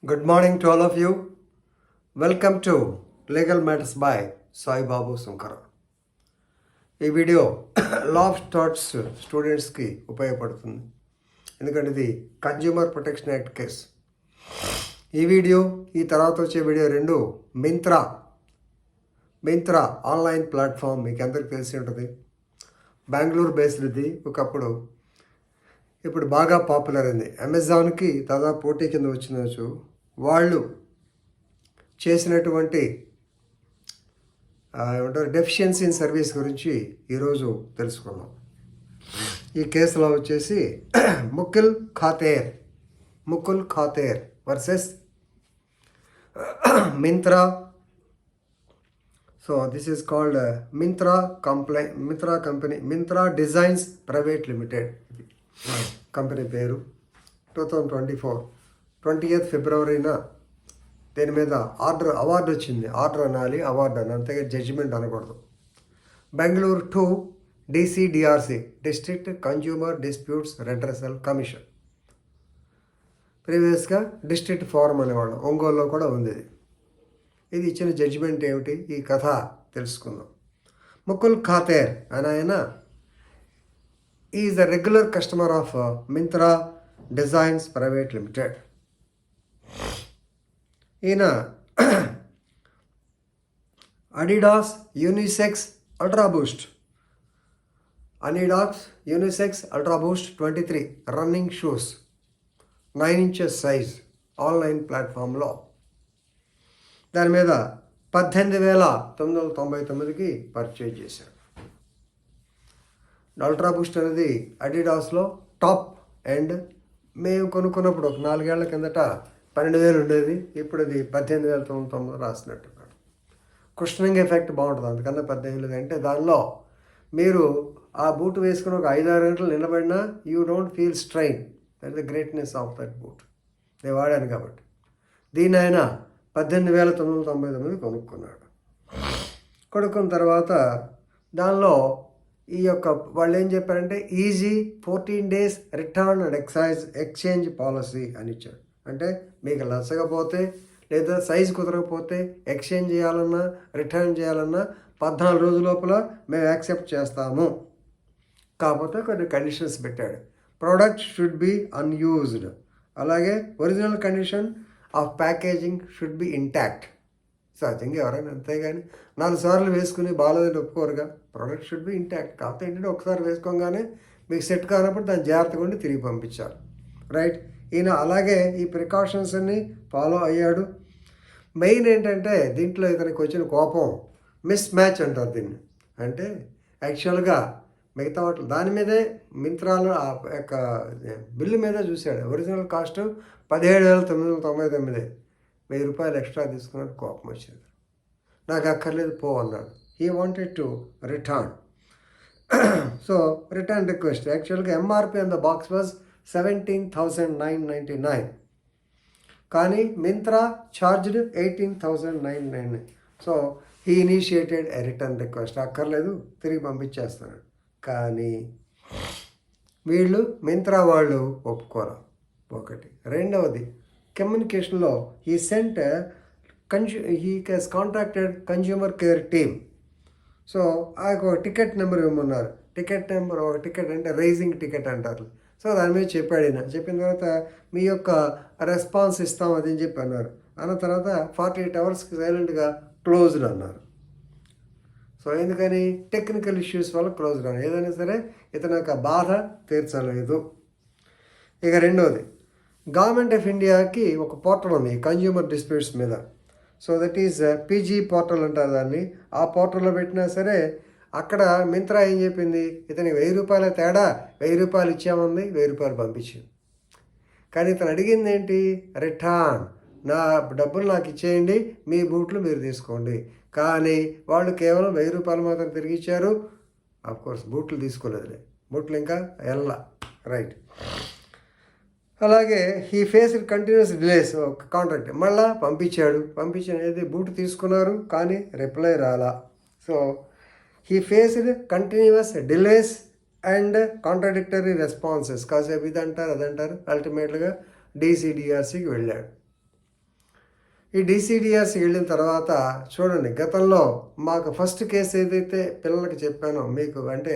Good morning to all of you. Welcome to Legal Matters by Sai Babu Sunkara. ఈ video law of starts స్టూడెంట్స్కి ఉపయోగపడుతుంది, ఎందుకంటే ఇది consumer protection act case. ఈ video ఈ తర్వాత వచ్చే వీడియో రెండు మింత్రా ఆన్లైన్ ప్లాట్ఫామ్ మీకు అందరికి తెలిసి ఉంటుంది. బెంగళూరు బేస్డ్ ఇది. ఒకప్పుడు ఇప్పుడు బాగా పాపులర్ అయింది. అమెజాన్కి దాదాపు పోటీ కింద వచ్చినచ్చు. వాళ్ళు చేసినటువంటి ఏమంటారు డెఫిషియన్సీ ఇన్ సర్వీస్ గురించి ఈరోజు తెలుసుకుందాం. ఈ కేసులో వచ్చేసి Mukul Khater versus Myntra. So this is called Myntra company, Myntra Designs Private Limited company పేరు. 2024 20th ఫిబ్రవరిన దీని మీద అవార్డు వచ్చింది. ఆర్డర్ అనాలి, అవార్డు అని, అంతగా జడ్జిమెంట్ అనకూడదు. Bengaluru 2 DCDRC, district consumer disputes redressal commission. ప్రీవియస్గా డిస్ట్రిక్ట్ ఫోరం అనేవాళ్ళం, ఒంగోలులో కూడా ఉంది. ఇది ఇచ్చిన జడ్జిమెంట్ ఏమిటి, ఈ కథ తెలుసుకుందాం. ముకుల్ ఖాతేర్ అని ఆయన is a regular customer of Myntra Designs Private Limited. ఈయన Adidas unisex ultra boost 23 running shoes 9 inches size online ప్లాట్ఫామ్లో దాని మీద 18,999కి పర్చేజ్ చేశారు. అల్ట్రా బూస్ట్ అనేది అడిడాస్లో టాప్ ఎండ్. మేము కొనుక్కున్నప్పుడు ఒక 4 ఏళ్ల కిందట 12,000 ఉండేది. ఇప్పుడు అది 18,999 రాసినట్టున్నాడు. కుషనింగ్ ఎఫెక్ట్ బాగుంటుంది, అందుకన్నా 18,000. అంటే దానిలో మీరు ఆ బూట్ వేసుకుని ఒక 5-6 గంటలు నిలబడినా you don't feel strain. That is the greatness of that boot. నేను వాడాను కాబట్టి. దీన్ని ఆయన 18,999 కొనుక్కున్నాడు. కొనుక్కున్న తర్వాత దానిలో ఈ యొక్క వాళ్ళు ఏం చెప్పారంటే easy 14 days return and exchange policy అని ఇచ్చారు. అంటే మీకు నచ్చకపోతే లేదా సైజు కుదరకపోతే ఎక్స్చేంజ్ చేయాలన్నా రిటర్న్ చేయాలన్నా 14 రోజుల లోపల మేము యాక్సెప్ట్ చేస్తాము. కాకపోతే కొన్ని కండిషన్స్ పెట్టాడు. ప్రోడక్ట్ షుడ్ బి అన్యూజ్డ్, అలాగే original condition of packaging should be intact. సహజంగా ఎవరైనా అంతేగాని 4 సార్లు వేసుకుని బాగాలేదని ఒప్పుకోరుగా. Product should be intact. కాకపోతే ఏంటంటే ఒకసారి వేసుకోగానే మీకు సెట్ కానప్పుడు దాన్ని జాగ్రత్తగా ఉండి తిరిగి పంపించాలి. రైట్. ఈయన అలాగే ఈ ప్రికాషన్స్ అన్ని ఫాలో అయ్యాడు. మెయిన్ ఏంటంటే దీంట్లో ఇతనికి వచ్చిన కోపం మిస్ మ్యాచ్ అంటారు దీన్ని. అంటే యాక్చువల్గా మిగతా వాటి దాని మీదే మింత్రాలో ఆ యొక్క బిల్లు మీద చూశాడు. ఒరిజినల్ కాస్ట్ 17,999, 1,000 రూపాయలు ఎక్స్ట్రా తీసుకున్నాడు. కోపం వచ్చింది. నాకు అక్కర్లేదు పో అన్నాడు. He wanted to return. So return request. యాక్చువల్గా MRP on the box was 17,999, కానీ Myntra charged 18,999. So he initiated a return request. అక్కర్లేదు తిరిగి పంపించేస్తున్నాడు. కానీ వీళ్ళు మింత్రా వాళ్ళు ఒప్పుకోరు. ఒకటి. రెండవది కమ్యూనికేషన్లో he contacted consumer care team. So ఆ ఒక టికెట్ నెంబర్ ఇవ్వమన్నారు. టికెట్ నెంబర్, ఒక టికెట్ అంటే రైజింగ్ టికెట్ అంటారు. సో దాని మీద చెప్పాడు ఈయన. చెప్పిన తర్వాత మీ యొక్క రెస్పాన్స్ ఇస్తాం అది అని చెప్పి అన్నారు. అన్న తర్వాత 48 hours సైలెంట్గా క్లోజ్డ్ అన్నారు. సో ఎందుకని టెక్నికల్ ఇష్యూస్ వల్ల క్లోజ్డ్ అన్నారు. ఏదైనా సరే ఇతని యొక్క బాధ తీర్చలేదు. ఇక రెండవది, గవర్నమెంట్ ఆఫ్ ఇండియాకి ఒక పోర్టల్ ఉంది కన్జ్యూమర్ డిస్ప్యూట్స్ మీద. So that is PG portal అంటారు దాన్ని. ఆ పోర్టల్లో పెట్టినా సరే అక్కడ మింత్రా ఏం చెప్పింది, ఇతనికి 1,000 రూపాయల తేడా, 1,000 రూపాయలు ఇచ్చామంది, 1,000 రూపాయలు పంపించింది. కానీ ఇతను అడిగింది ఏంటి, రిటర్న్, నా డబ్బులు నాకు ఇచ్చేయండి, మీ బూట్లు మీరు తీసుకోండి. కానీ వాళ్ళు కేవలం 1,000 రూపాయలు మాత్రం తిరిగి ఇచ్చారు. ఆఫ్కోర్స్ బూట్లు తీసుకోలేదులే, బూట్లు ఇంకా రైట్. అలాగే హీ ఫేస్డ్ కంటిన్యూస్ డిలేస్. ఒక కాంట్రాక్ట్ మళ్ళీ పంపించేది బూట్ తీసుకున్నారు కానీ రిప్లై రాలా. So he faced continuous delays and contradictory responses. కాసేపు ఇది అంటారు అదంటారు. అల్టిమేట్గా DCDRCకి వెళ్ళాడు. ఈ డీసీడీఆర్సీకి వెళ్ళిన తర్వాత చూడండి, గతంలో మాకు ఫస్ట్ కేసు ఏదైతే పిల్లలకి చెప్పానో మీకు, అంటే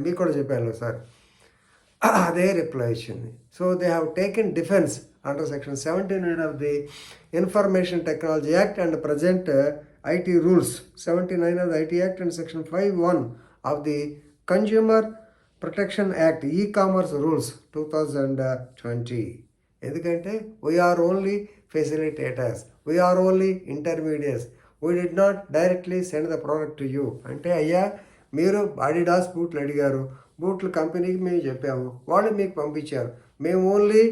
మీకు కూడా చెప్పాను సార్, అదే రిప్లై ఇచ్చింది. So they have taken defence under section 79 of the information technology act and present IT rules 79 of the IT act and section 5(1) of the consumer protection act e-commerce rules 2020. ఎందుకంటే we're only facilitators, we're only intermediaries, we did not directly send the product to you. అంటే అయ్యా మీరు Adidas బూట్లు అడిగారు, బూట్లు కంపెనీకి మేము చెప్పాము, వాళ్ళు మీకు పంపించారు, మేము ఓన్లీ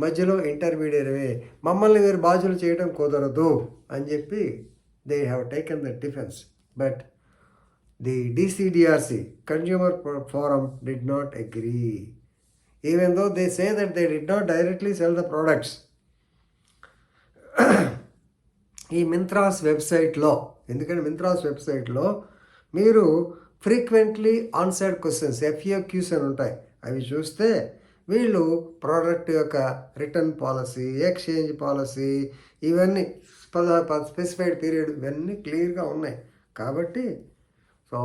మధ్యలో ఇంటర్మీడియట్వే, మమ్మల్ని మీరు బాధ్యులు చేయడం కుదరదు అని చెప్పి they have taken the defence. But the DCDRC consumer forum did not agree, even though they say that they did not directly sell the products. ఈ మింత్రాస్ వెబ్సైట్లో, ఎందుకంటే మింత్రాస్ వెబ్సైట్లో మీరు ఫ్రీక్వెంట్లీ ఆన్సర్డ్ క్వశ్చన్స్ FAQs అని ఉంటాయి, అవి చూస్తే వీళ్ళు ప్రోడక్ట్ యొక్క రిటర్న్ పాలసీ, ఎక్స్చేంజ్ పాలసీ, ఇవన్నీ స్పెసిఫైడ్ పీరియడ్, ఇవన్నీ క్లియర్గా ఉన్నాయి. కాబట్టి సో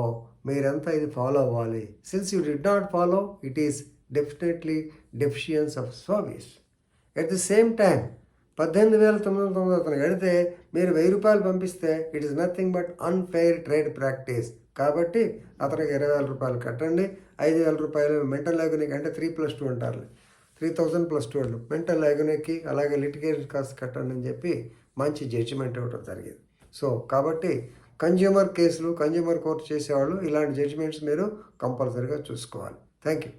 మీరంతా ఇది ఫాలో అవ్వాలి. Since you did not follow, it is definitely deficiency of service. At the same time 18,990 అతను కడితే మీరు 1,000 రూపాయలు పంపిస్తే it is nothing but unfair trade practice. కాబట్టి అతనికి 20,000 రూపాయలు కట్టండి, 5,000 రూపాయలు మెంటల్ అగోనీకి, అంటే 3+2 అంటారు, 3,000 + 2 మెంటల్ అగోనీకి, అలాగే లిటిగేషన్ కాస్ట్ కట్టండి అని చెప్పి మంచి జడ్జిమెంట్ ఇవ్వడం జరిగింది. సో కాబట్టి కన్జ్యూమర్ కేసులు, కన్జ్యూమర్ కోర్టు చేసేవాళ్ళు ఇలాంటి జడ్జిమెంట్స్ మీరు కంపల్సరీగా చూసుకోవాలి. Thank you.